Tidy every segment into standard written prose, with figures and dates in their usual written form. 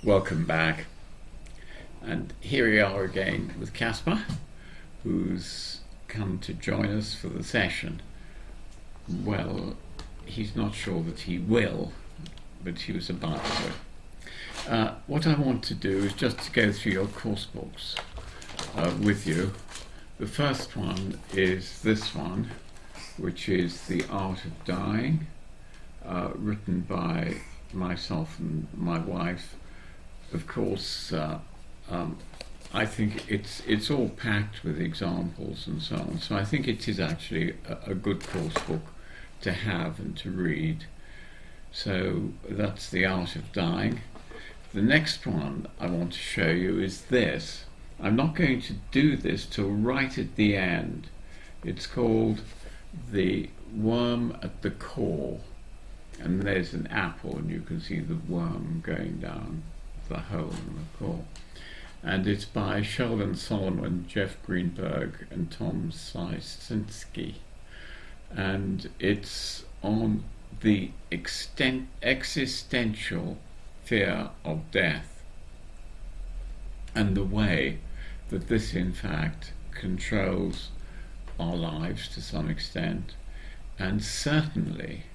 Welcome back. And here we are again with Caspar, who's come to join us for the session. Well, he's not sure that he will, but he was about to. What I want to do is just to go through your course books with you. The first one is this one, which is The Art of Dying, written by myself and my wife. Of course, I think it's all packed with examples and so on. So I think it is actually a good course book to have and to read. So that's The Art of Dying. The next one I want to show you is this. I'm not going to do this till right at the end. It's called The Worm at the Core. And there's an apple and you can see the worm going down the hole in the core. And it's by Sheldon Solomon, Jeff Greenberg and Tom Siesinski. And it's on the existential fear of death and the way that this in fact controls our lives to some extent, and certainly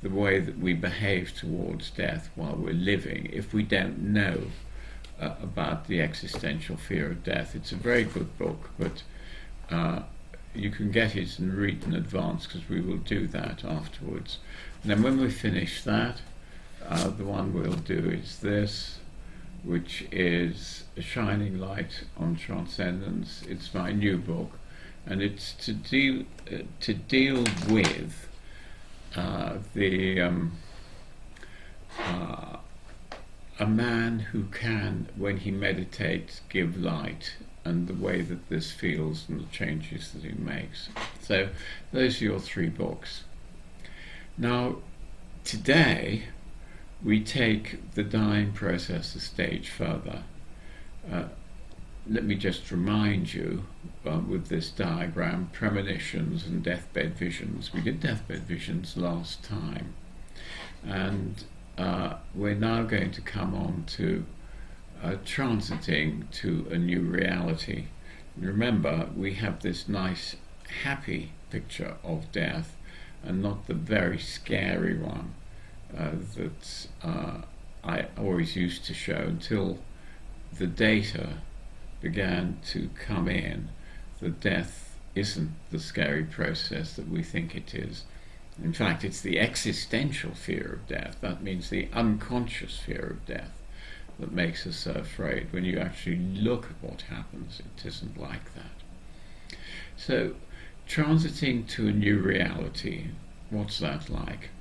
the way that we behave towards death while we're living if we don't know about the existential fear of death. It's a very good book, but you can get it and read in advance because we will do that afterwards. And then when we finish that, the one we'll do is this, which is A Shining Light on Transcendence. It's my new book, and it's to deal with a man who can, when he meditates, give light, and the way that this feels and the changes that he makes. So those are your three books. Now, today we take the dying process a stage further. Let me just remind you with this diagram, premonitions and deathbed visions. We did deathbed visions last time, and we're now going to come on to transiting to a new reality. Remember, we have this nice happy picture of death and not the very scary one that I always used to show until the data began to come in that death isn't the scary process that we think it is. In fact, it's the existential fear of death. That means the unconscious fear of death that makes us so afraid. When you actually look at what happens, it isn't like that. So, transiting to a new reality, what's that like?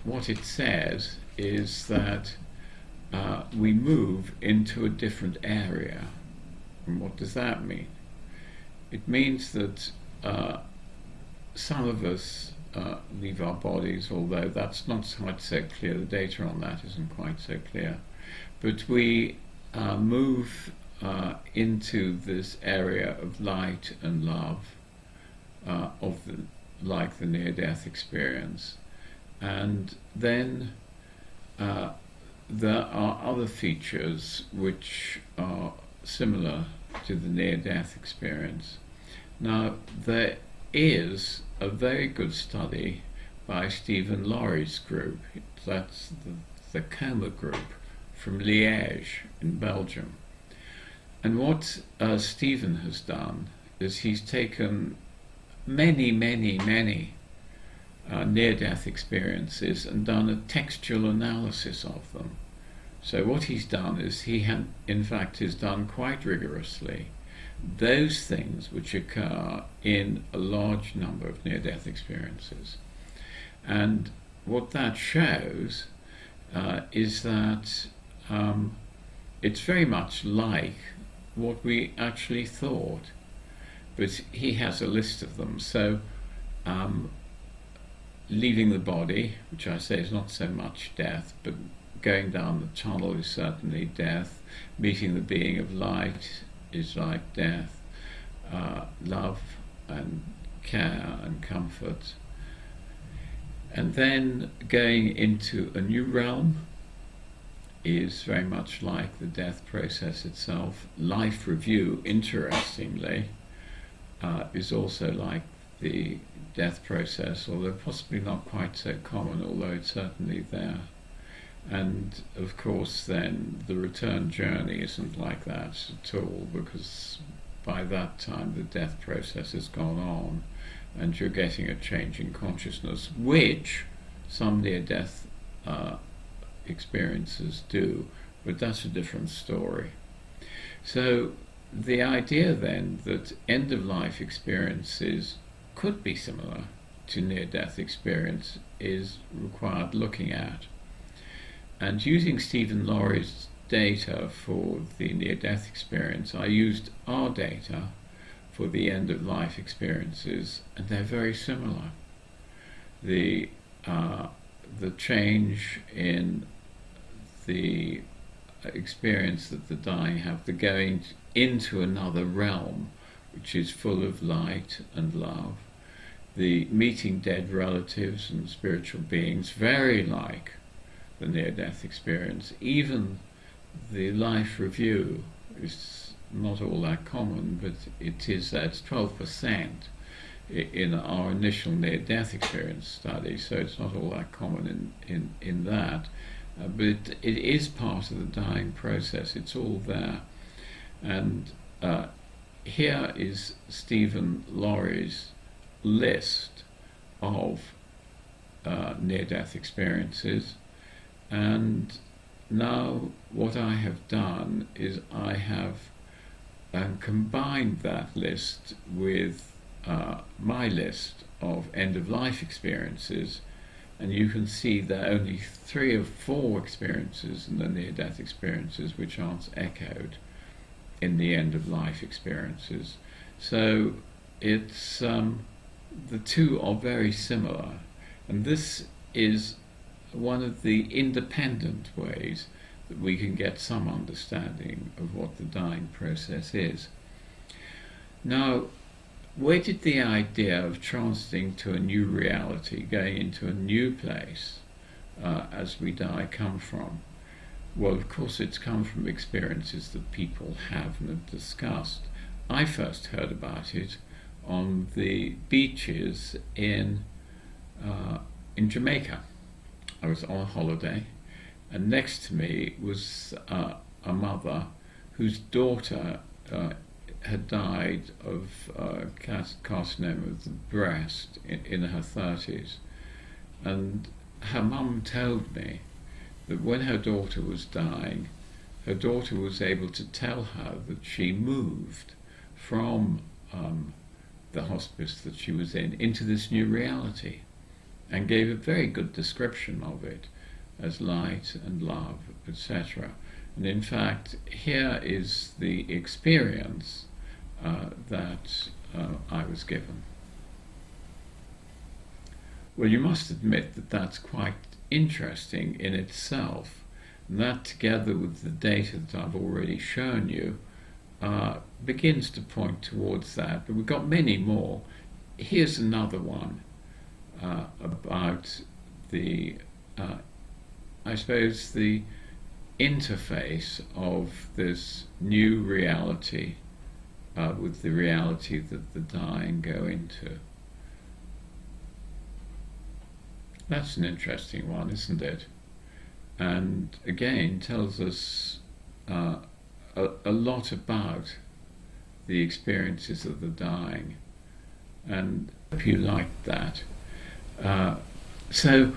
What it says is that we move into a different area. And what does that mean? It means that some of us leave our bodies, although that's not quite so clear. The data on that isn't quite so clear. But we move into this area of light and love, like the near-death experience. And then there are other features which are similar to the near-death experience. Now, there is a very good study by Stephen Laurie's group. That's the Coma group from Liège in Belgium. And what Stephen has done is he's taken many near-death experiences and done a textual analysis of them. So what he's done is he has done quite rigorously those things which occur in a large number of near-death experiences. And what that shows is that it's very much like what we actually thought, but he has a list of them. So leaving the body, which I say is not so much death, but going down the tunnel is certainly death. Meeting the being of light is like death. Love and care and comfort. And then going into a new realm is very much like the death process itself. Life review, interestingly, is also like the death process, although possibly not quite so common, although it's certainly there. And of course then the return journey isn't like that at all, because by that time the death process has gone on and you're getting a change in consciousness, which some near-death experiences do, but that's a different story. So the idea then that end-of-life experiences could be similar to near-death experience is required looking at. And using Stephen Laurie's data for the near-death experience, I used our data for the end-of-life experiences, and they're very similar. The change in the experience that the dying have, the going into another realm, which is full of light and love, the meeting dead relatives and spiritual beings, very like the near-death experience. Even the life review is not all that common, but it is, that's 12% in our initial near-death experience study, so it's not all that common in that. But it is part of the dying process, it's all there. And here is Stephen Laurie's list of near-death experiences. And now what I have done is I have combined that list with my list of end-of-life experiences, and you can see there are only 3 or 4 experiences in the near-death experiences which aren't echoed in the end-of-life experiences. So it's the two are very similar, and this is one of the independent ways that we can get some understanding of what the dying process is. Now, where did the idea of transiting to a new reality, going into a new place as we die, come from? Well, of course, it's come from experiences that people have and have discussed. I first heard about it on the beaches in Jamaica. I was on holiday, and next to me was a mother whose daughter had died of carcinoma of the breast in her 30s. And her mum told me that when her daughter was dying, her daughter was able to tell her that she moved from the hospice that she was in into this new reality, and gave a very good description of it as light and love, etc. And in fact, here is the experience that I was given. Well, you must admit that that's quite interesting in itself, and that, together with the data that I've already shown you, begins to point towards that. But we've got many more. Here's another one about the, I suppose, the interface of this new reality with the reality that the dying go into. That's an interesting one, isn't it? And again, tells us a lot about the experiences of the dying. And I hope you liked that. So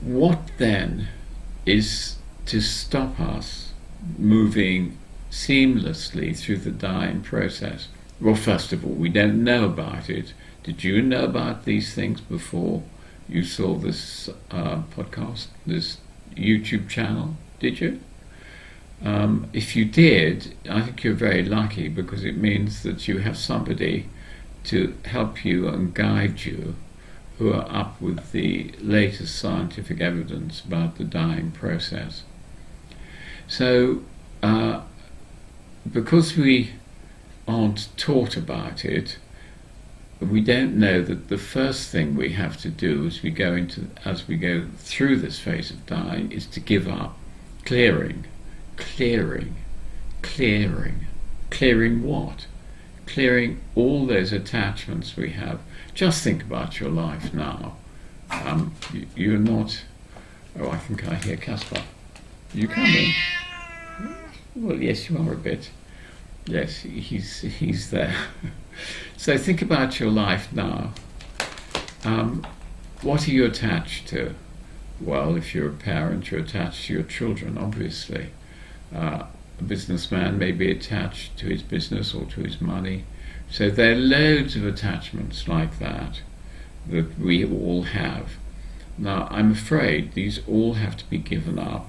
what then is to stop us moving seamlessly through the dying process? Well, first of all, we don't know about it. Did you know about these things before you saw this podcast, this YouTube channel? Did you? If you did, I think you're very lucky, because it means that you have somebody to help you and guide you who are up with the latest scientific evidence about the dying process. So, because we aren't taught about it, we don't know that the first thing we have to do as we go through this phase of dying is to give up. Clearing what? Clearing all those attachments we have. Just think about your life now. You're not... Oh, I think I hear Caspar. You coming? Well, yes, you are a bit. Yes, he's there. So think about your life now. What are you attached to? Well, if you're a parent, you're attached to your children, obviously. A businessman may be attached to his business or to his money. So there are loads of attachments like that we all have. Now, I'm afraid these all have to be given up.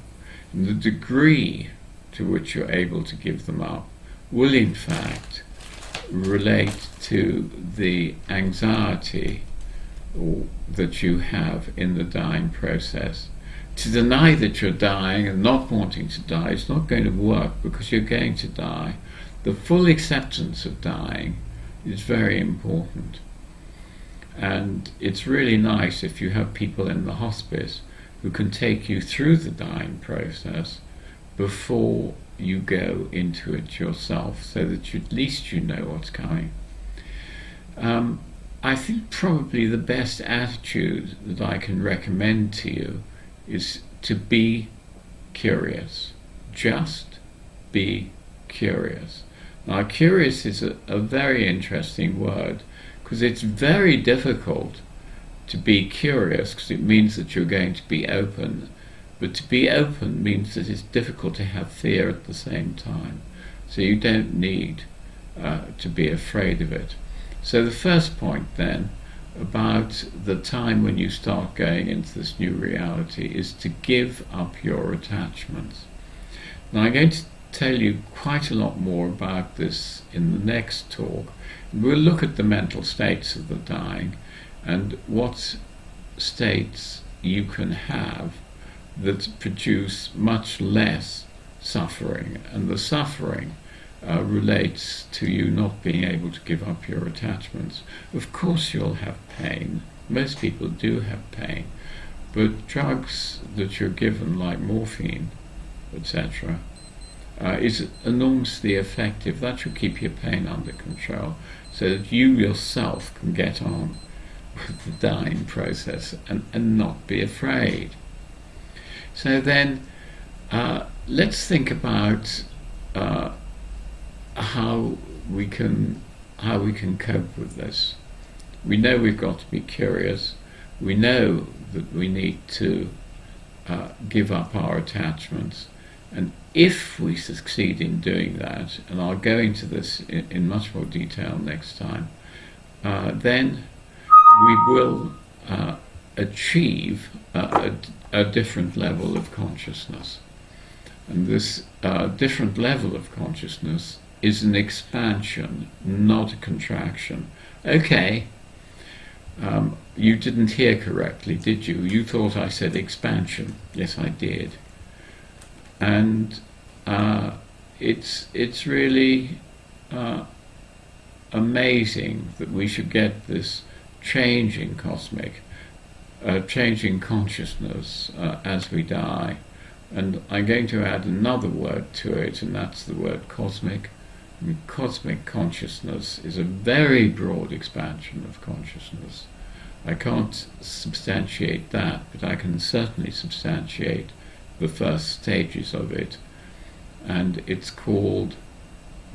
And the degree to which you're able to give them up will, in fact, relate to the anxiety that you have in the dying process. To deny that you're dying and not wanting to die is not going to work, because you're going to die. The full acceptance of dying is very important. And it's really nice if you have people in the hospice who can take you through the dying process before you go into it yourself, so that at least you know what's coming. I think probably the best attitude that I can recommend to you is to be curious. Just be curious. Now, curious is a very interesting word, because it's very difficult to be curious, because it means that you're going to be open. But to be open means that it's difficult to have fear at the same time. So you don't need to be afraid of it. So the first point then, about the time when you start going into this new reality, is to give up your attachments. Now, I'm going to tell you quite a lot more about this in the next talk. We'll look at the mental states of the dying and what states you can have that produce much less suffering. And the suffering relates to you not being able to give up your attachments. Of course you'll have pain. Most people do have pain. But drugs that you're given, like morphine, etc., is enormously effective. That will keep your pain under control, so that you yourself can get on with the dying process and not be afraid. So then, let's think about how we can cope with this. We know we've got to be curious. We know that we need to give up our attachments, and if we succeed in doing that, and I'll go into this in much more detail next time, then we will achieve a different level of consciousness. And this different level of consciousness is an expansion, not a contraction. Okay, you didn't hear correctly, did you? You thought I said expansion. Yes, I did. And it's really amazing that we should get this change in change in consciousness as we die. And I'm going to add another word to it, and that's the word cosmic. And cosmic consciousness is a very broad expansion of consciousness. I can't substantiate that, but I can certainly substantiate the first stages of it, and it's called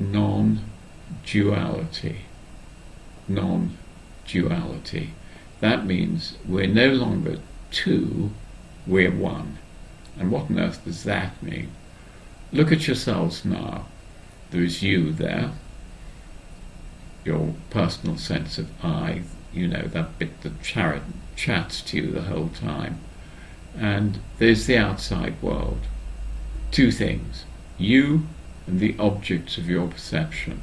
non-duality. Non-duality. That means we're no longer two, we're one. And what on earth does that mean? Look at yourselves now. There is you there, your personal sense of I, that bit that chats to you the whole time. And there's the outside world. Two things: you and the objects of your perception.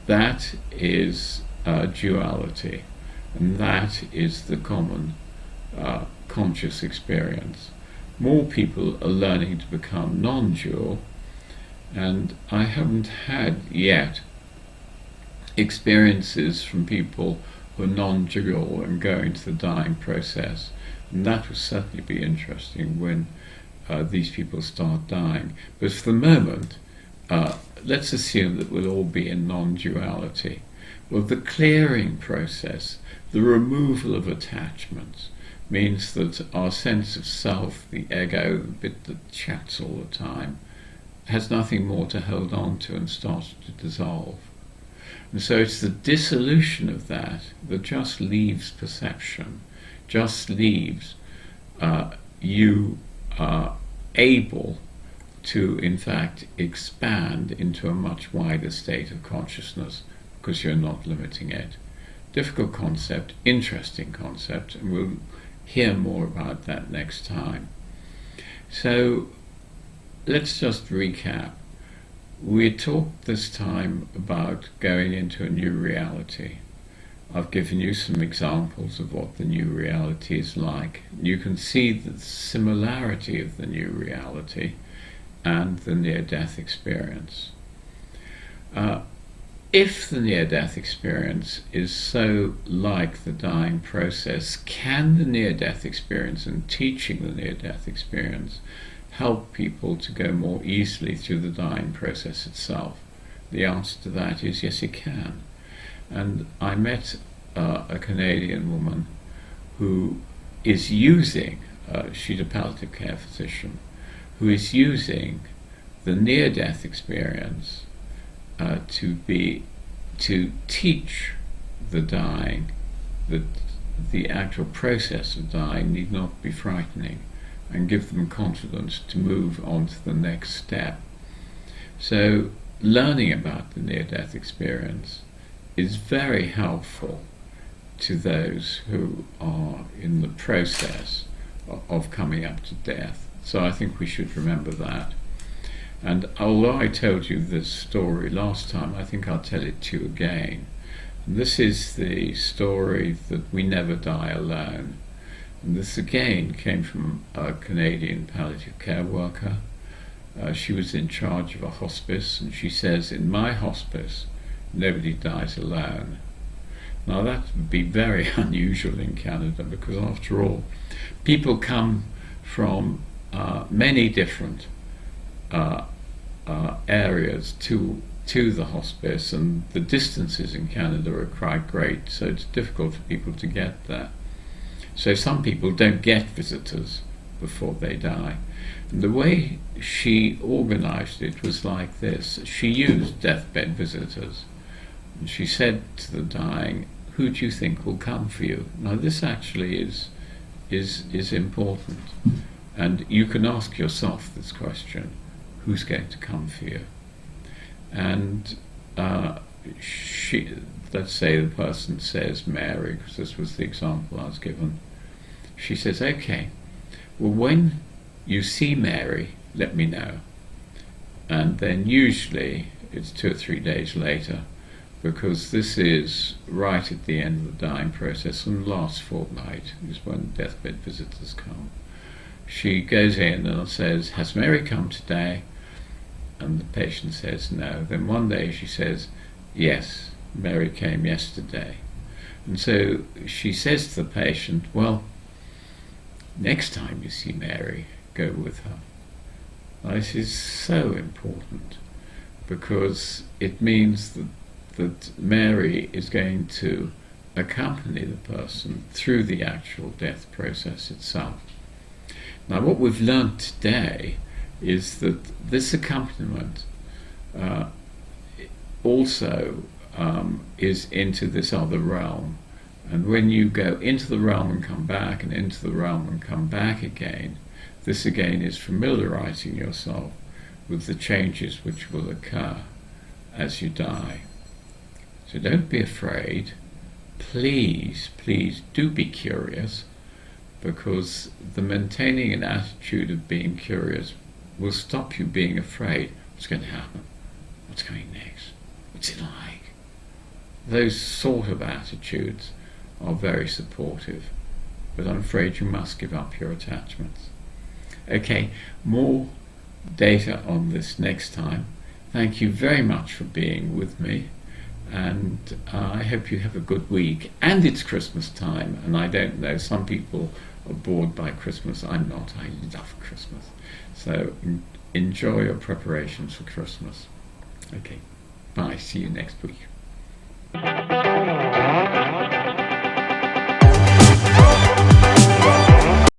That is duality, and that is the common conscious experience. More people are learning to become non-dual, and I haven't had yet experiences from people were non-dual and go into the dying process. And that will certainly be interesting when these people start dying. But for the moment, let's assume that we'll all be in non-duality. Well, the clearing process, the removal of attachments, means that our sense of self, the ego, the bit that chats all the time, has nothing more to hold on to and starts to dissolve. And so it's the dissolution of that just leaves perception, just leaves you able to, in fact, expand into a much wider state of consciousness because you're not limiting it. Difficult concept, interesting concept, and we'll hear more about that next time. So let's just recap. We talked this time about going into a new reality. I've given you some examples of what the new reality is like. You can see the similarity of the new reality and the near-death experience. If the near-death experience is so like the dying process, can the near-death experience and teaching the near-death experience help people to go more easily through the dying process itself? The answer to that is yes, it can. And I met a Canadian woman who is using, she's a palliative care physician, who is using the near-death experience to teach the dying that the actual process of dying need not be frightening, and give them confidence to move on to the next step. So learning about the near-death experience is very helpful to those who are in the process of coming up to death. So I think we should remember that. And although I told you this story last time, I think I'll tell it to you again. This is the story that we never die alone. And this again came from a Canadian palliative care worker. She was in charge of a hospice, and she says, in my hospice, nobody dies alone. Now that would be very unusual in Canada, because after all, people come from many different areas to the hospice, and the distances in Canada are quite great, so it's difficult for people to get there. So some people don't get visitors before they die. And the way she organized it was like this. She used deathbed visitors. And she said to the dying, who do you think will come for you? Now this actually is important. And you can ask yourself this question, who's going to come for you? And let's say the person says Mary, because this was the example I was given. She says, okay, well, when you see Mary, let me know. And then usually it's 2 or 3 days later, because this is right at the end of the dying process, and the last fortnight is when deathbed visitors come. She goes in and says, has Mary come today? And the patient says no. Then one day she says, yes, Mary came yesterday. And so she says to the patient, well, next time you see Mary, go with her. Now, this is so important, because it means that Mary is going to accompany the person through the actual death process itself. Now, what we've learned today is that this accompaniment also is into this other realm. And when you go into the realm and come back, and into the realm and come back again, this again is familiarizing yourself with the changes which will occur as you die. So don't be afraid. Please, please do be curious, because the maintaining an attitude of being curious will stop you being afraid. What's going to happen? What's coming next? What's it like? Those sort of attitudes are very supportive, but I'm afraid you must give up your attachments. Okay, more data on this next time. Thank you very much for being with me, And I hope you have a good week. And it's Christmas time, and I don't know, some people are bored by Christmas. I'm not. I love Christmas. So enjoy your preparations for Christmas. Okay, bye. See you next week.